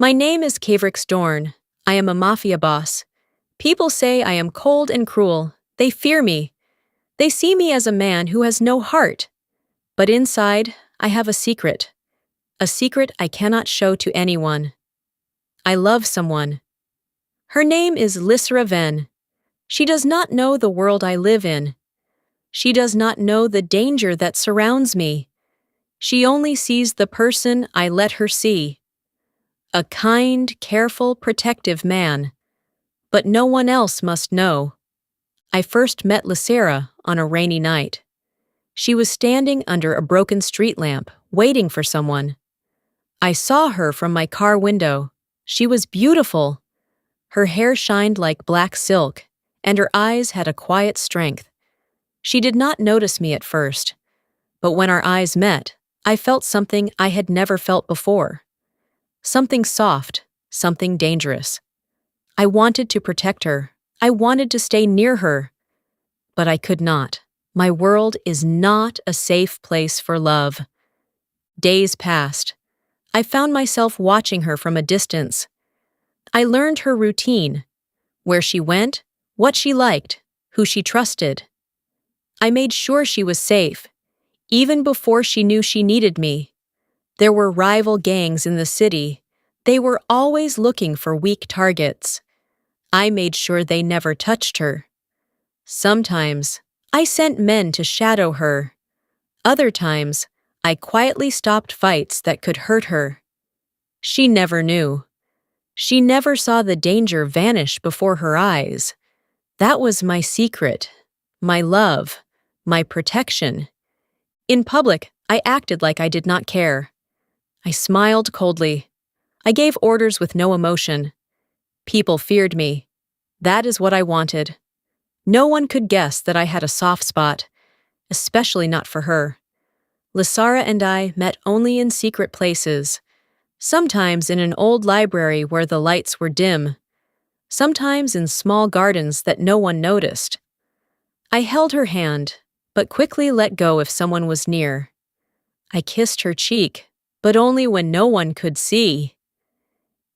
My name is Kaevrix Dorn. I am a Mafia boss. People say I am cold and cruel. They fear me. They see me as a man who has no heart. But inside, I have a secret. A secret I cannot show to anyone. I love someone. Her name is Lyssara. She does not know the world I live in. She does not know the danger that surrounds me. She only sees the person I let her see. A kind, careful, protective man. But no one else must know. I first met Lyssara on a rainy night. She was standing under a broken street lamp, waiting for someone. I saw her from my car window. She was beautiful. Her hair shined like black silk, and her eyes had a quiet strength. She did not notice me at first, but when our eyes met, I felt something I had never felt before. Something soft, something dangerous. I wanted to protect her. I wanted to stay near her. But I could not. My world is not a safe place for love. Days passed. I found myself watching her from a distance. I learned her routine, where she went, what she liked, who she trusted. I made sure she was safe, even before she knew she needed me. There were rival gangs in the city. They were always looking for weak targets. I made sure they never touched her. Sometimes, I sent men to shadow her. Other times, I quietly stopped fights that could hurt her. She never knew. She never saw the danger vanish before her eyes. That was my secret, my love, my protection. In public, I acted like I did not care. I smiled coldly. I gave orders with no emotion. People feared me. That is what I wanted. No one could guess that I had a soft spot, especially not for her. Lyssara and I met only in secret places, sometimes in an old library where the lights were dim, sometimes in small gardens that no one noticed. I held her hand, but quickly let go if someone was near. I kissed her cheek, but only when no one could see.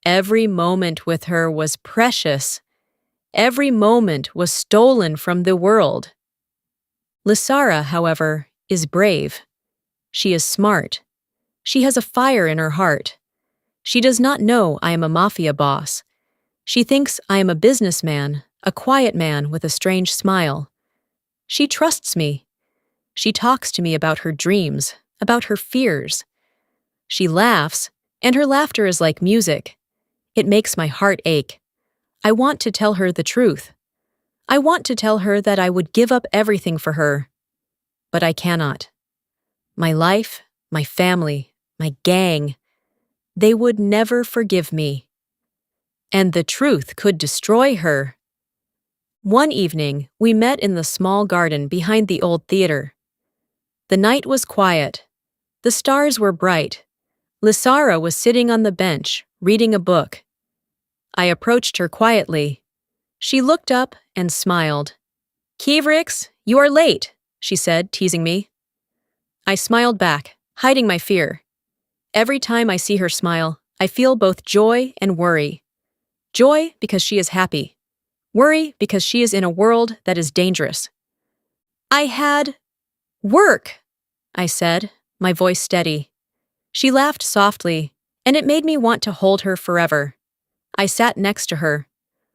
Every moment with her was precious. Every moment was stolen from the world. Lyssara, however, is brave. She is smart. She has a fire in her heart. She does not know I am a mafia boss. She thinks I am a businessman, a quiet man with a strange smile. She trusts me. She talks to me about her dreams, about her fears. She laughs, and her laughter is like music. It makes my heart ache. I want to tell her the truth. I want to tell her that I would give up everything for her. But I cannot. My life, my family, my gang, they would never forgive me. And the truth could destroy her. One evening, we met in the small garden behind the old theater. The night was quiet. The stars were bright. Lyssara was sitting on the bench, reading a book. I approached her quietly. She looked up and smiled. "Kaevrix, you are late," she said, teasing me. I smiled back, hiding my fear. Every time I see her smile, I feel both joy and worry. Joy because she is happy. Worry because she is in a world that is dangerous. "I had work," I said, my voice steady. She laughed softly, and it made me want to hold her forever. I sat next to her.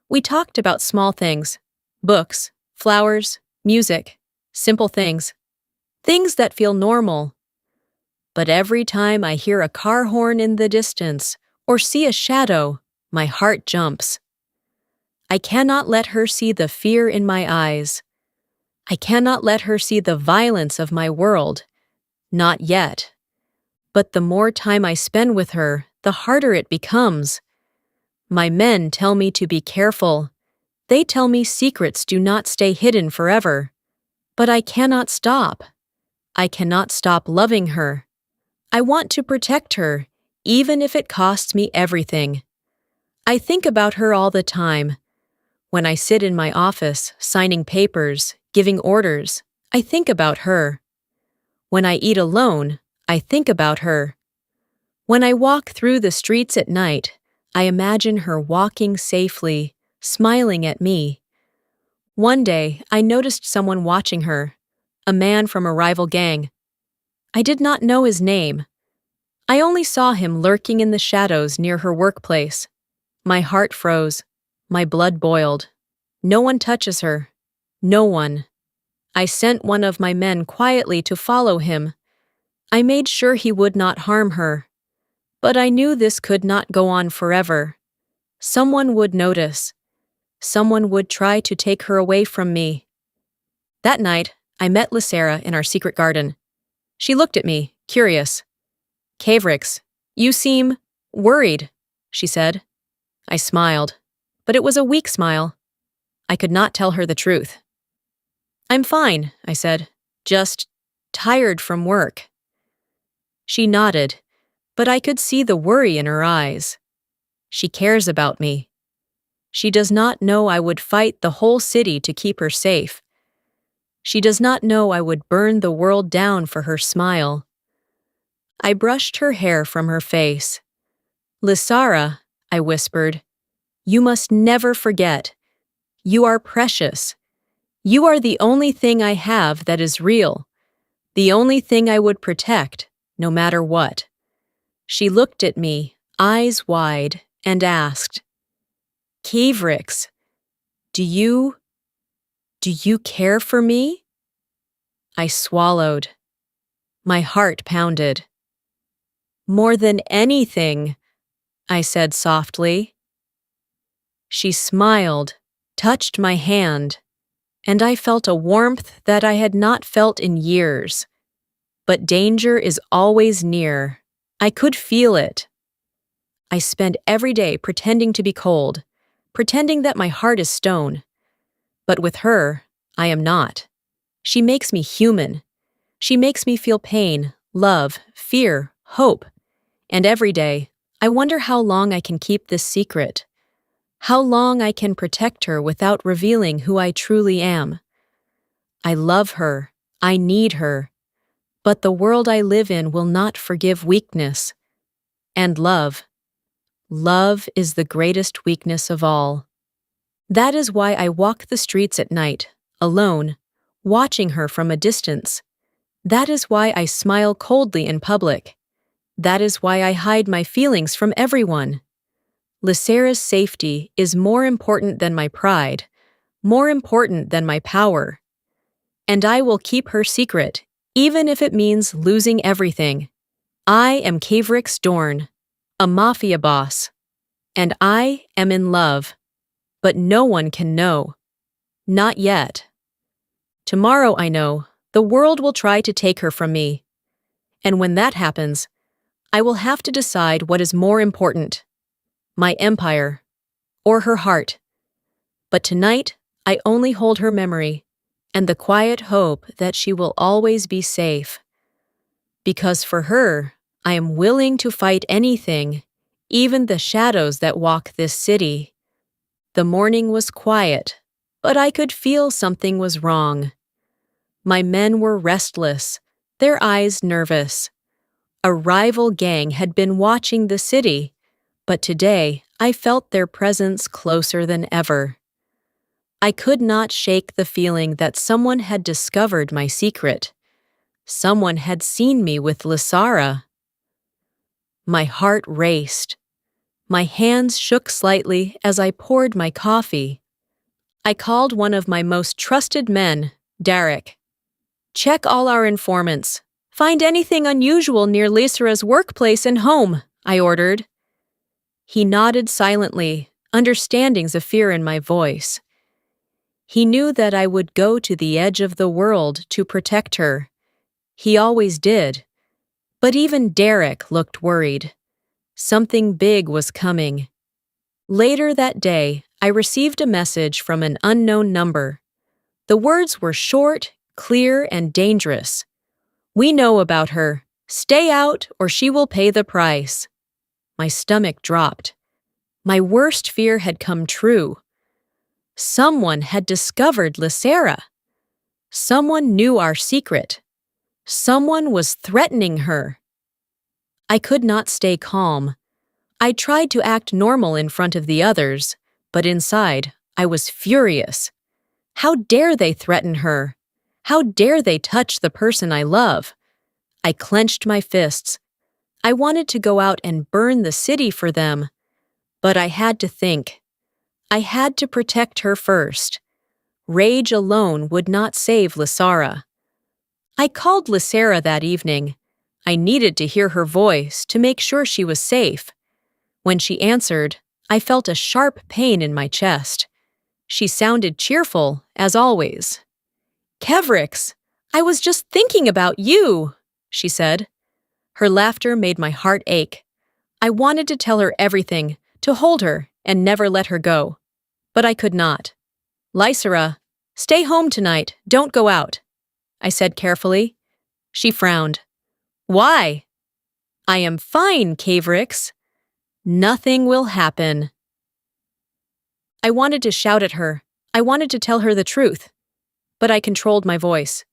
We talked about small things, books, flowers, music, simple things. Things that feel normal. But every time I hear a car horn in the distance or see a shadow, my heart jumps. I cannot let her see the fear in my eyes. I cannot let her see the violence of my world. Not yet. But the more time I spend with her, the harder it becomes. My men tell me to be careful. They tell me secrets do not stay hidden forever. But I cannot stop. I cannot stop loving her. I want to protect her, even if it costs me everything. I think about her all the time. When I sit in my office, signing papers, giving orders, I think about her. When I eat alone, I think about her. When I walk through the streets at night, I imagine her walking safely, smiling at me. One day, I noticed someone watching her, a man from a rival gang. I did not know his name. I only saw him lurking in the shadows near her workplace. My heart froze. My blood boiled. No one touches her. No one. I sent one of my men quietly to follow him. I made sure he would not harm her. But I knew this could not go on forever. Someone would notice. Someone would try to take her away from me. That night, I met Lyssara in our secret garden. She looked at me, curious. "Kaevrix, you seem worried," she said. I smiled, but it was a weak smile. I could not tell her the truth. "I'm fine," I said, "just tired from work." She nodded, but I could see the worry in her eyes. She cares about me. She does not know I would fight the whole city to keep her safe. She does not know I would burn the world down for her smile. I brushed her hair from her face. "Lyssara," I whispered, "you must never forget. You are precious. You are the only thing I have that is real, the only thing I would protect, no matter what." She looked at me, eyes wide, and asked, "Kaevrix, do you care for me?" I swallowed. My heart pounded. "More than anything," I said softly. She smiled, touched my hand, and I felt a warmth that I had not felt in years. But danger is always near. I could feel it. I spend every day pretending to be cold, pretending that my heart is stone. But with her, I am not. She makes me human. She makes me feel pain, love, fear, hope. And every day, I wonder how long I can keep this secret. How long I can protect her without revealing who I truly am. I love her. I need her. But the world I live in will not forgive weakness. And love. Love is the greatest weakness of all. That is why I walk the streets at night, alone, watching her from a distance. That is why I smile coldly in public. That is why I hide my feelings from everyone. Lyssara's safety is more important than my pride, more important than my power. And I will keep her secret, even if it means losing everything. I am Kaevrix Dorn, a Mafia boss, and I am in love. But no one can know. Not yet. Tomorrow, I know, the world will try to take her from me. And when that happens, I will have to decide what is more important, my empire or her heart. But tonight, I only hold her memory and the quiet hope that she will always be safe. Because for her, I am willing to fight anything, even the shadows that walk this city. The morning was quiet, but I could feel something was wrong. My men were restless, their eyes nervous. A rival gang had been watching the city, but today I felt their presence closer than ever. I could not shake the feeling that someone had discovered my secret. Someone had seen me with Lyssara. My heart raced. My hands shook slightly as I poured my coffee. I called one of my most trusted men, Derek. "Check all our informants. Find anything unusual near Lyssara's workplace and home," I ordered. He nodded silently, understanding the fear in my voice. He knew that I would go to the edge of the world to protect her. He always did. But even Derek looked worried. Something big was coming. Later that day, I received a message from an unknown number. The words were short, clear, and dangerous. "We know about her. Stay out or she will pay the price." My stomach dropped. My worst fear had come true. Someone had discovered Lyssara. Someone knew our secret. Someone was threatening her. I could not stay calm. I tried to act normal in front of the others, but inside, I was furious. How dare they threaten her? How dare they touch the person I love? I clenched my fists. I wanted to go out and burn the city for them. But I had to think. I had to protect her first. Rage alone would not save Lyssara. I called Lyssara that evening. I needed to hear her voice to make sure she was safe. When she answered, I felt a sharp pain in my chest. She sounded cheerful, as always. "Kaevrix, I was just thinking about you," she said. Her laughter made my heart ache. I wanted to tell her everything, to hold her and never let her go. But I could not. "Lyssara, stay home tonight, don't go out," I said carefully. She frowned. "Why?" "I am fine, Kaevrix. Nothing will happen." I wanted to shout at her. I wanted to tell her the truth. But I controlled my voice.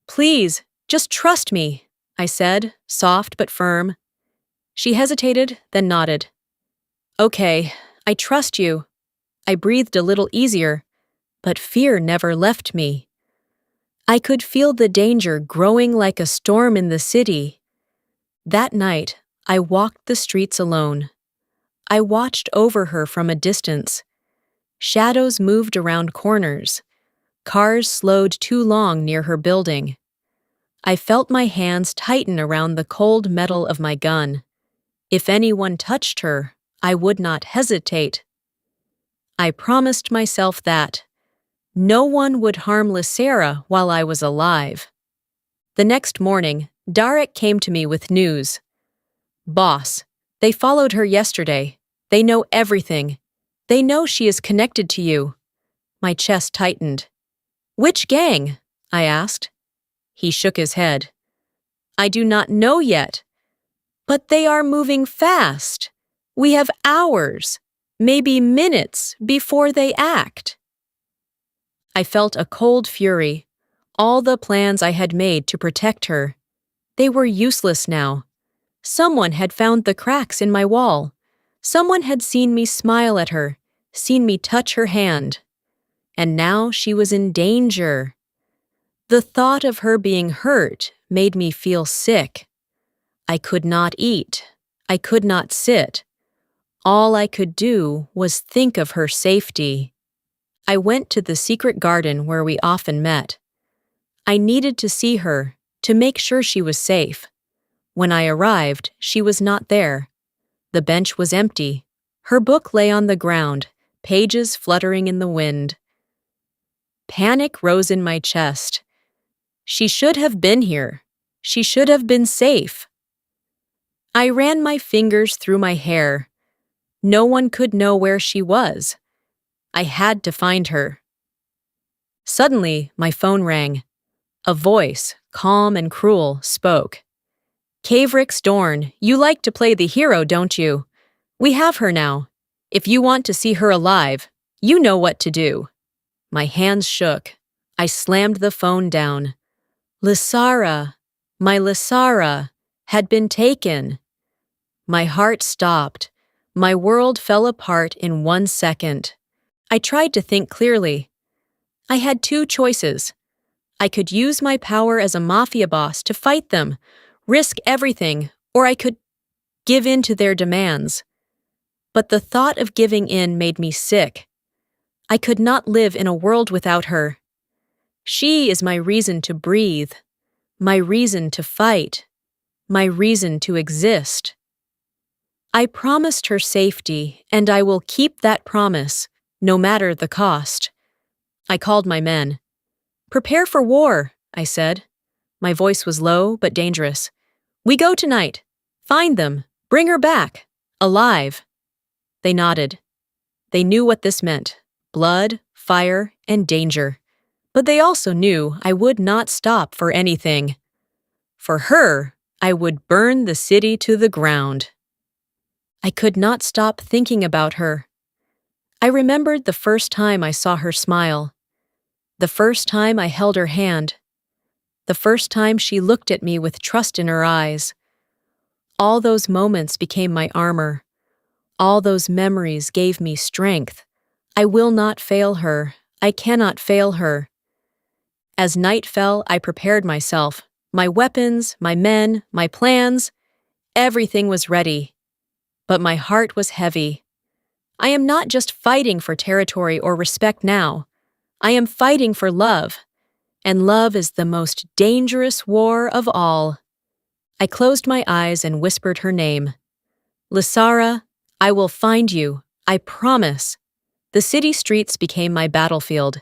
"Please, just trust me," I said, soft but firm. She hesitated, then nodded. "Okay, I trust you." I breathed a little easier, but fear never left me. I could feel the danger growing like a storm in the city. That night, I walked the streets alone. I watched over her from a distance. Shadows moved around corners. Cars slowed too long near her building. I felt my hands tighten around the cold metal of my gun. If anyone touched her, I would not hesitate. I promised myself that no one would harm Lyssara while I was alive. The next morning, Darek came to me with news. "Boss, they followed her yesterday. They know everything. They know she is connected to you." My chest tightened. "Which gang?" I asked. He shook his head. "I do not know yet. But they are moving fast. We have hours, maybe minutes, before they act." I felt a cold fury. All the plans I had made to protect her, they were useless now. Someone had found the cracks in my wall. Someone had seen me smile at her, seen me touch her hand. And now she was in danger. The thought of her being hurt made me feel sick. I could not eat. I could not sit. All I could do was think of her safety. I went to the secret garden where we often met. I needed to see her, to make sure she was safe. When I arrived, she was not there. The bench was empty. Her book lay on the ground, pages fluttering in the wind. Panic rose in my chest. She should have been here. She should have been safe. I ran my fingers through my hair. No one could know where she was. I had to find her. Suddenly, my phone rang. A voice, calm and cruel, spoke. "Kaevrix Dorn, you like to play the hero, don't you? We have her now. If you want to see her alive, you know what to do." My hands shook. I slammed the phone down. Lyssara, my Lyssara, had been taken. My heart stopped. My world fell apart in 1 second. I tried to think clearly. I had 2 choices. I could use my power as a mafia boss to fight them, risk everything, or I could give in to their demands. But the thought of giving in made me sick. I could not live in a world without her. She is my reason to breathe, my reason to fight, my reason to exist. I promised her safety, and I will keep that promise, no matter the cost. I called my men. "Prepare for war," I said. My voice was low but dangerous. "We go tonight. Find them. Bring her back. Alive." They nodded. They knew what this meant. Blood, fire, and danger. But they also knew I would not stop for anything. For her, I would burn the city to the ground. I could not stop thinking about her. I remembered the first time I saw her smile. The first time I held her hand. The first time she looked at me with trust in her eyes. All those moments became my armor. All those memories gave me strength. I will not fail her. I cannot fail her. As night fell, I prepared myself. My weapons, my men, my plans, everything was ready. But my heart was heavy. I am not just fighting for territory or respect now. I am fighting for love. And love is the most dangerous war of all. I closed my eyes and whispered her name. Lyssara, I will find you. I promise. The city streets became my battlefield.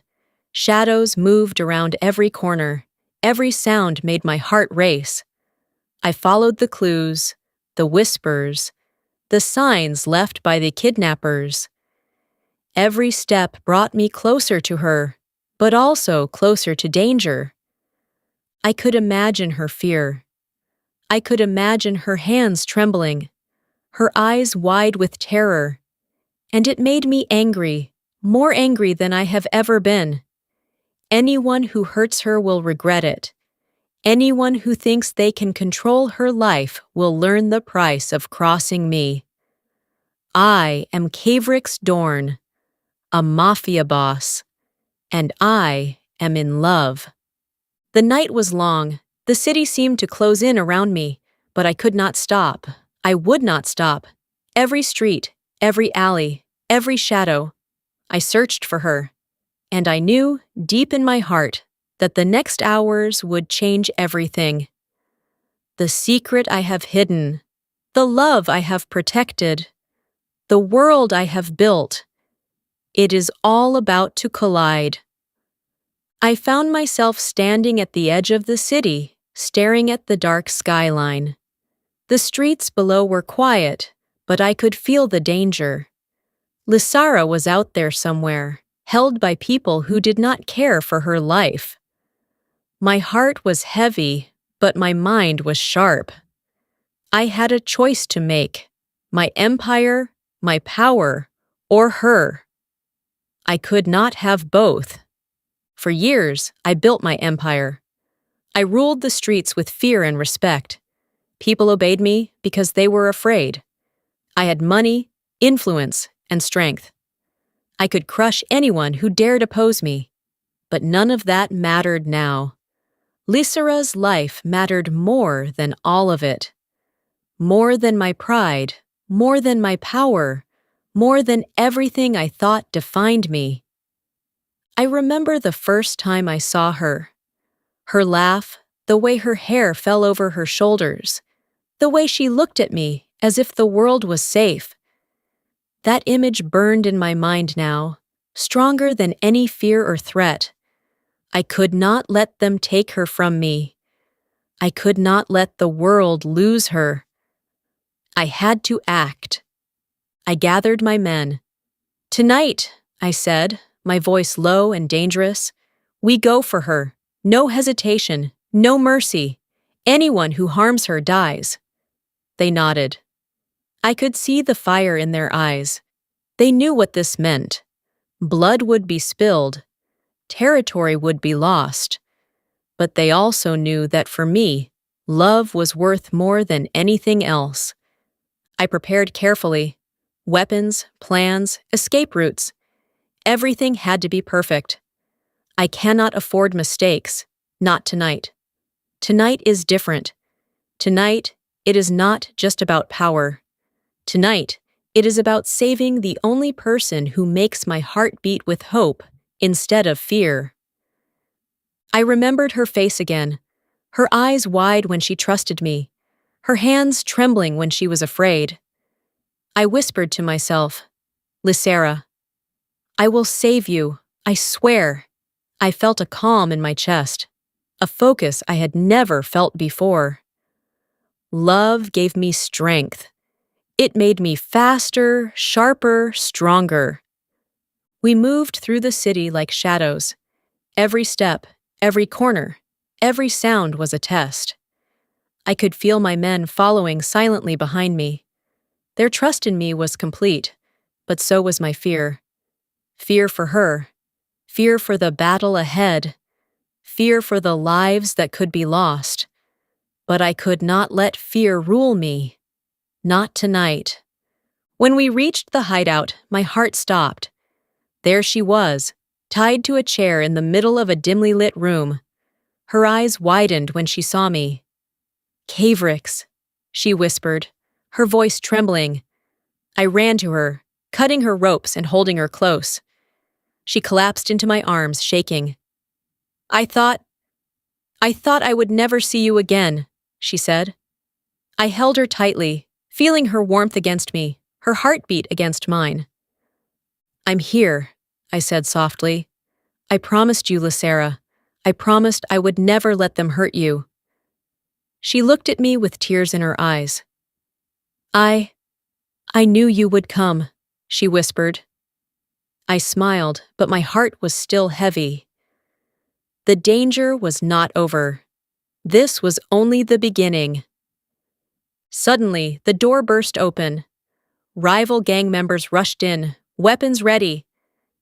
Shadows moved around every corner. Every sound made my heart race. I followed the clues, the whispers, the signs left by the kidnappers. Every step brought me closer to her, but also closer to danger. I could imagine her fear. I could imagine her hands trembling, her eyes wide with terror, and it made me angry, more angry than I have ever been. Anyone who hurts her will regret it. Anyone who thinks they can control her life will learn the price of crossing me. I am Kaevrix Dorn, a Mafia boss, and I am in love. The night was long. The city seemed to close in around me, but I could not stop. I would not stop. Every street, every alley, every shadow. I searched for her, and I knew, deep in my heart, that the next hours would change everything. The secret I have hidden, the love I have protected, the world I have built, it is all about to collide. I found myself standing at the edge of the city, staring at the dark skyline. The streets below were quiet, but I could feel the danger. Lyssara was out there somewhere, held by people who did not care for her life. My heart was heavy, but my mind was sharp. I had a choice to make: my empire, my power, or her. I could not have both. For years, I built my empire. I ruled the streets with fear and respect. People obeyed me because they were afraid. I had money, influence, and strength. I could crush anyone who dared oppose me. But none of that mattered now. Lyssara's life mattered more than all of it. More than my pride, more than my power, more than everything I thought defined me. I remember the first time I saw her. Her laugh, the way her hair fell over her shoulders, the way she looked at me as if the world was safe. That image burned in my mind now, stronger than any fear or threat. I could not let them take her from me. I could not let the world lose her. I had to act. I gathered my men. "Tonight," I said, my voice low and dangerous, "we go for her. No hesitation, no mercy. Anyone who harms her dies." They nodded. I could see the fire in their eyes. They knew what this meant. Blood would be spilled. Territory would be lost. But they also knew that for me, love was worth more than anything else. I prepared carefully. Weapons, plans, escape routes. Everything had to be perfect. I cannot afford mistakes. Not tonight. Tonight is different. Tonight, it is not just about power. Tonight, it is about saving the only person who makes my heart beat with hope instead of fear. I remembered her face again, her eyes wide when she trusted me, her hands trembling when she was afraid. I whispered to myself, "Lyssara, I will save you, I swear." I felt a calm in my chest, a focus I had never felt before. Love gave me strength. It made me faster, sharper, stronger. We moved through the city like shadows. Every step, every corner, every sound was a test. I could feel my men following silently behind me. Their trust in me was complete, but so was my fear. Fear for her. Fear for the battle ahead. Fear for the lives that could be lost. But I could not let fear rule me. Not tonight. When we reached the hideout, my heart stopped. There she was, tied to a chair in the middle of a dimly lit room. Her eyes widened when she saw me. "Kaevrix," she whispered, her voice trembling. I ran to her, cutting her ropes and holding her close. She collapsed into my arms, shaking. I thought I would never see you again," she said. I held her tightly, feeling her warmth against me, her heartbeat against mine. "I'm here," I said softly. "I promised you, Lyssara. I promised I would never let them hurt you." She looked at me with tears in her eyes. I knew you would come," she whispered. I smiled, but my heart was still heavy. The danger was not over. This was only the beginning. Suddenly, the door burst open. Rival gang members rushed in, weapons ready.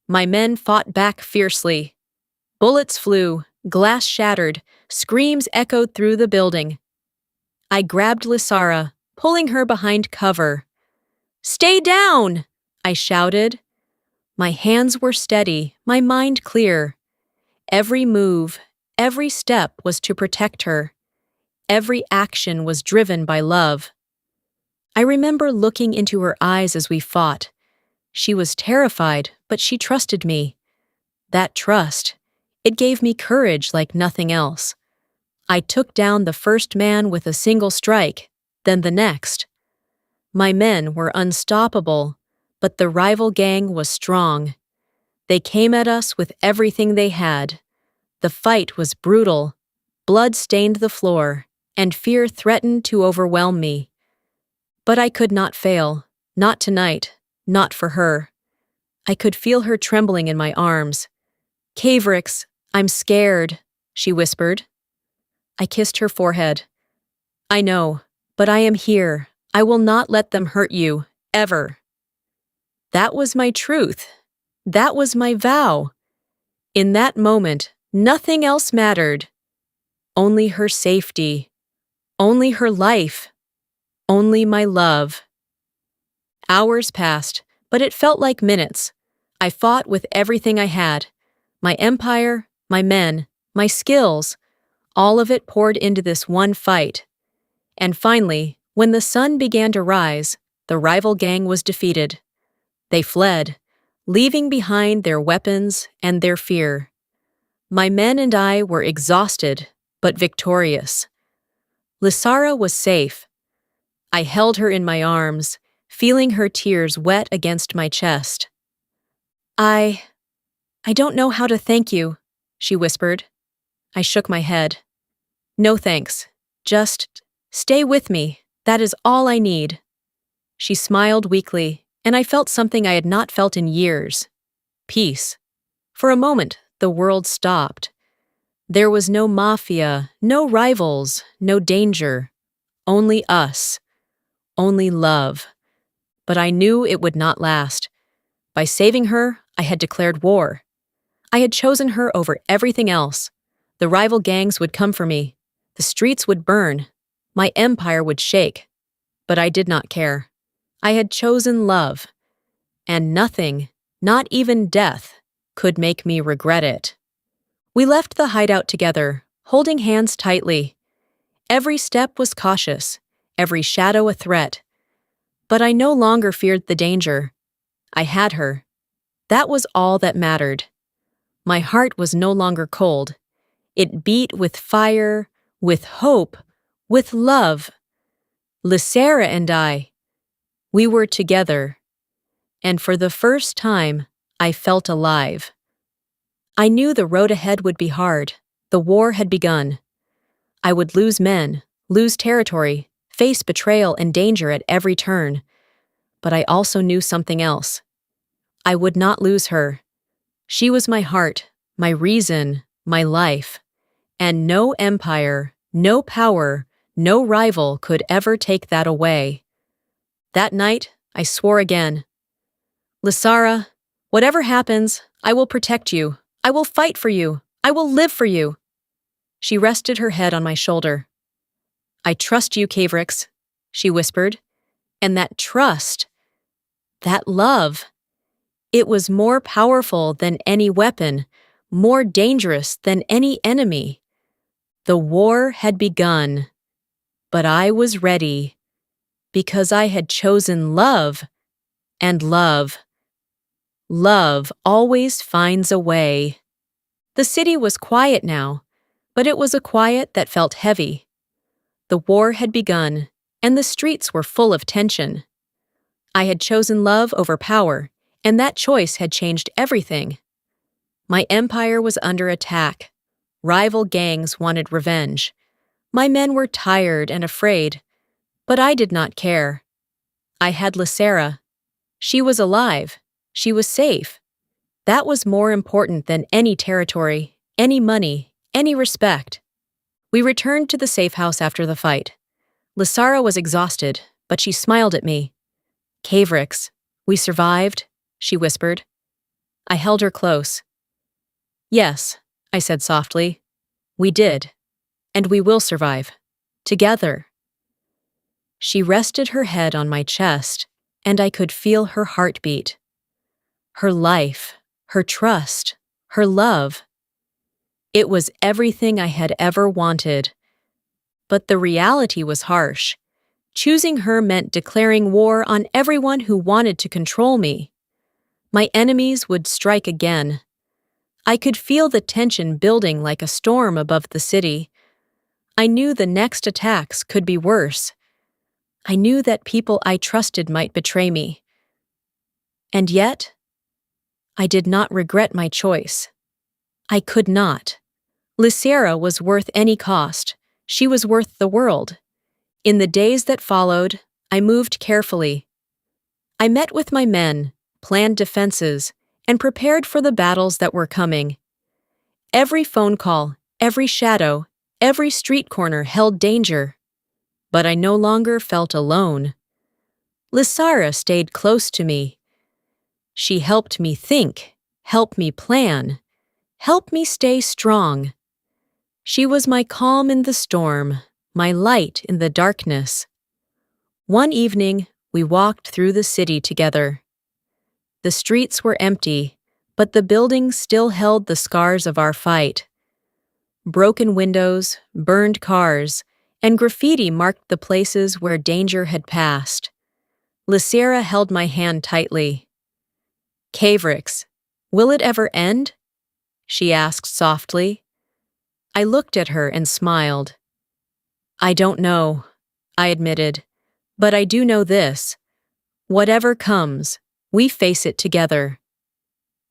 My men fought back fiercely. Bullets flew, glass shattered, screams echoed through the building. I grabbed Lyssara, pulling her behind cover. "Stay down!" I shouted. My hands were steady, my mind clear. Every move, every step was to protect her. Every action was driven by love. I remember looking into her eyes as we fought. She was terrified, but she trusted me. That trust, it gave me courage like nothing else. I took down the first man with a single strike, then the next. My men were unstoppable, but the rival gang was strong. They came at us with everything they had. The fight was brutal. Blood stained the floor, and fear threatened to overwhelm me. But I could not fail, not tonight, not for her. I could feel her trembling in my arms. "Kaevrix, I'm scared," she whispered. I kissed her forehead. "I know, but I am here. I will not let them hurt you, ever." That was my truth. That was my vow. In that moment, nothing else mattered. Only her safety. Only her life. Only my love. Hours passed, but it felt like minutes. I fought with everything I had. My empire, my men, my skills. All of it poured into this one fight. And finally, when the sun began to rise, the rival gang was defeated. They fled, leaving behind their weapons and their fear. My men and I were exhausted, but victorious. Lyssara was safe. I held her in my arms, feeling her tears wet against my chest. I don't know how to thank you," she whispered. I shook my head. "No thanks. Just stay with me. That is all I need." She smiled weakly, and I felt something I had not felt in years. Peace. For a moment, the world stopped. There was no Mafia, no rivals, no danger. Only us. Only love. But I knew it would not last. By saving her, I had declared war. I had chosen her over everything else. The rival gangs would come for me. The streets would burn. My empire would shake. But I did not care. I had chosen love. And nothing, not even death, could make me regret it. We left the hideout together, holding hands tightly. Every step was cautious, every shadow a threat. But I no longer feared the danger. I had her. That was all that mattered. My heart was no longer cold. It beat with fire, with hope, with love. Lyssara and I, we were together. And for the first time, I felt alive. I knew the road ahead would be hard. The war had begun. I would lose men, lose territory, face betrayal and danger at every turn. But I also knew something else. I would not lose her. She was my heart, my reason, my life. And no empire, no power, no rival could ever take that away. That night, I swore again. "Lyssara, whatever happens, I will protect you. I will fight for you. I will live for you." She rested her head on my shoulder. "I trust you, Kaevrix," she whispered. And that trust, That love. It was more powerful than any weapon, more dangerous than any enemy. The war had begun, but I was ready, because I had chosen love, and love always finds a way. The city was quiet now, but it was a quiet that felt heavy. The war had begun, and the streets were full of tension. I had chosen love over power, and that choice had changed everything. My empire was under attack. Rival gangs wanted revenge. My men were tired and afraid, but I did not care. I had Lyssara. She was alive. She was safe. That was more important than any territory, any money, any respect. We returned to the safe house after the fight. Lyssara was exhausted, but she smiled at me. "Kaevrix, we survived," she whispered. I held her close. "Yes," I said softly. "We did. And we will survive. Together." She rested her head on my chest, and I could feel her heartbeat. Her life, her trust, her love. It was everything I had ever wanted. But the reality was harsh. Choosing her meant declaring war on everyone who wanted to control me. My enemies would strike again. I could feel the tension building like a storm above the city. I knew the next attacks could be worse. I knew that people I trusted might betray me. And yet, I did not regret my choice. I could not. Lyssara was worth any cost. She was worth the world. In the days that followed, I moved carefully. I met with my men, planned defenses, and prepared for the battles that were coming. Every phone call, every shadow, every street corner held danger. But I no longer felt alone. Lyssara stayed close to me. She helped me think, helped me plan, helped me stay strong. She was my calm in the storm, my light in the darkness. One evening, we walked through the city together. The streets were empty, but the buildings still held the scars of our fight. Broken windows, burned cars, and graffiti marked the places where danger had passed. Lyssara held my hand tightly. "Kaevrix, will it ever end?" she asked softly. I looked at her and smiled. "I don't know," I admitted, "but I do know this. Whatever comes, we face it together.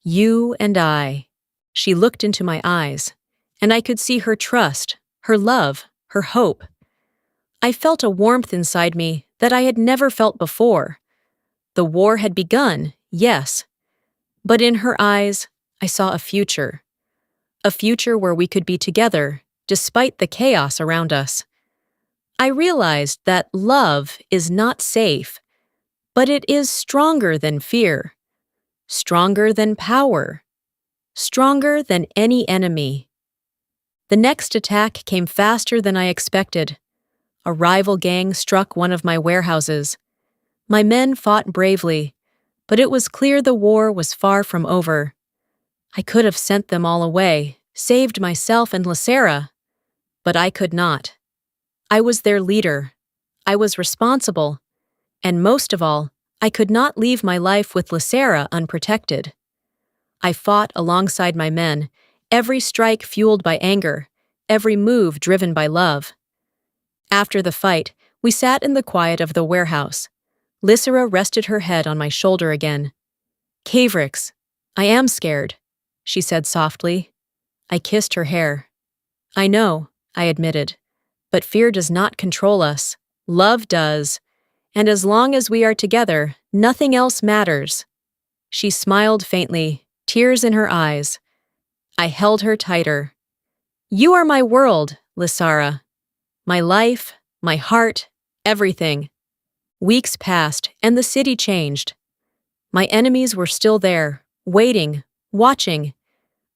You and I." She looked into my eyes, and I could see her trust, her love, her hope. I felt a warmth inside me that I had never felt before. The war had begun, yes, but in her eyes, I saw a future where we could be together, despite the chaos around us. I realized that love is not safe, but it is stronger than fear, stronger than power, stronger than any enemy. The next attack came faster than I expected. A rival gang struck one of my warehouses. My men fought bravely, but it was clear the war was far from over. I could have sent them all away, saved myself and Lyssara, but I could not. I was their leader. I was responsible. And most of all, I could not leave my life with Lyssara unprotected. I fought alongside my men, every strike fueled by anger, every move driven by love. After the fight, we sat in the quiet of the warehouse. Lyssara rested her head on my shoulder again. "Kaevrix, I am scared," she said softly. I kissed her hair. "I know," I admitted, "but fear does not control us. Love does. And as long as we are together, nothing else matters." She smiled faintly, tears in her eyes. I held her tighter. "You are my world, Lyssara. My life, my heart, everything." Weeks passed, and the city changed. My enemies were still there, waiting, watching,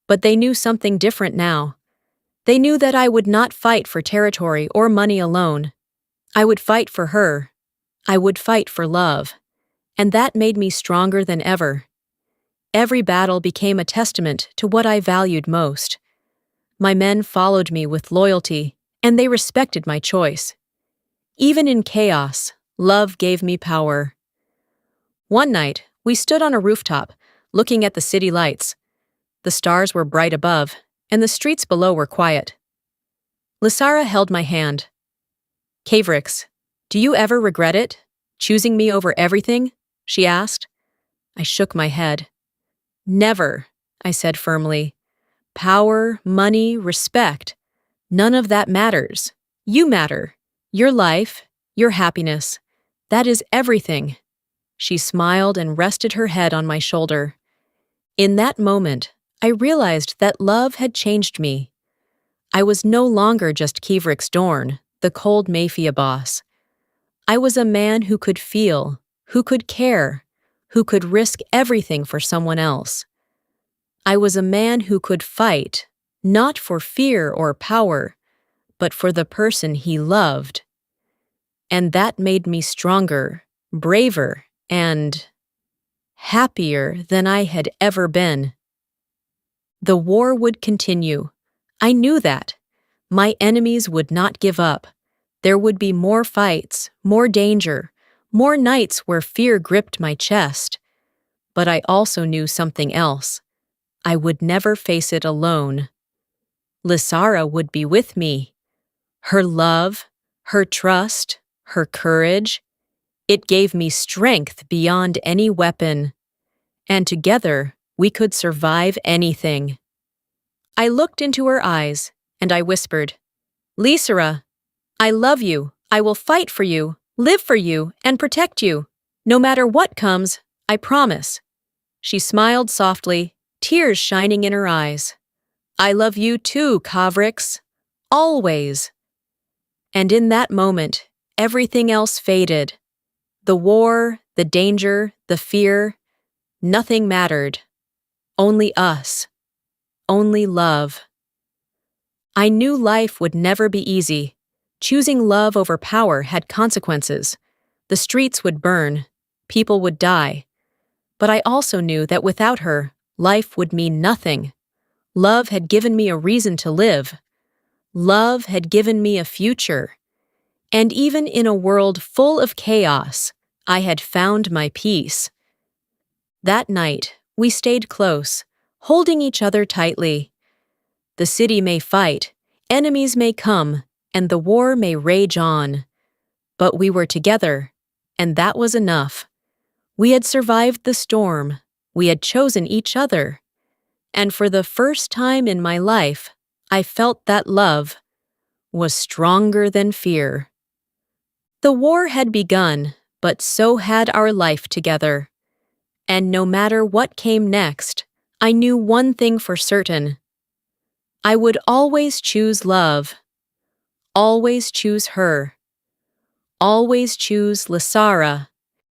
but they knew something different now. They knew that I would not fight for territory or money alone. I would fight for her. I would fight for love. and that made me stronger than ever. Every battle became a testament to what I valued most. My men followed me with loyalty, and they respected my choice. Even in chaos, love gave me power. One night, we stood on a rooftop, looking at the city lights. The stars were bright above, and the streets below were quiet. Lyssara held my hand. "Kaevrix, do you ever regret it, choosing me over everything?" she asked. I shook my head. "Never," I said firmly. "Power, money, respect, none of that matters. You matter. Your life, your happiness. That is everything." She smiled and rested her head on my shoulder. In that moment, I realized that love had changed me. I was no longer just Kaevrix Dorn, the cold Mafia boss. I was a man who could feel, who could care, who could risk everything for someone else. I was a man who could fight, not for fear or power, but for the person he loved. And that made me stronger, braver, and happier than I had ever been. The war would continue. I knew that. My enemies would not give up. There would be more fights, more danger, more nights where fear gripped my chest. But I also knew something else. I would never face it alone. Lyssara would be with me. Her love, her trust, her courage, it gave me strength beyond any weapon. And together, we could survive anything. I looked into her eyes, and I whispered, "Lyssara, I love you. I will fight for you, live for you, and protect you. No matter what comes, I promise." She smiled softly, tears shining in her eyes. "I love you too, Kaevrix. Always." And in that moment, everything else faded. The war, the danger, the fear, nothing mattered. Only us. Only love. I knew life would never be easy. Choosing love over power had consequences. The streets would burn. People would die. But I also knew that without her, life would mean nothing. Love had given me a reason to live. Love had given me a future. And even in a world full of chaos, I had found my peace. That night, we stayed close, holding each other tightly. The city may fight, enemies may come, and the war may rage on. But we were together, and that was enough. We had survived the storm. We had chosen each other. And for the first time in my life, I felt that love was stronger than fear. The war had begun, but so had our life together. And no matter what came next, I knew one thing for certain. I would always choose love. Always choose her. Always choose Lyssara.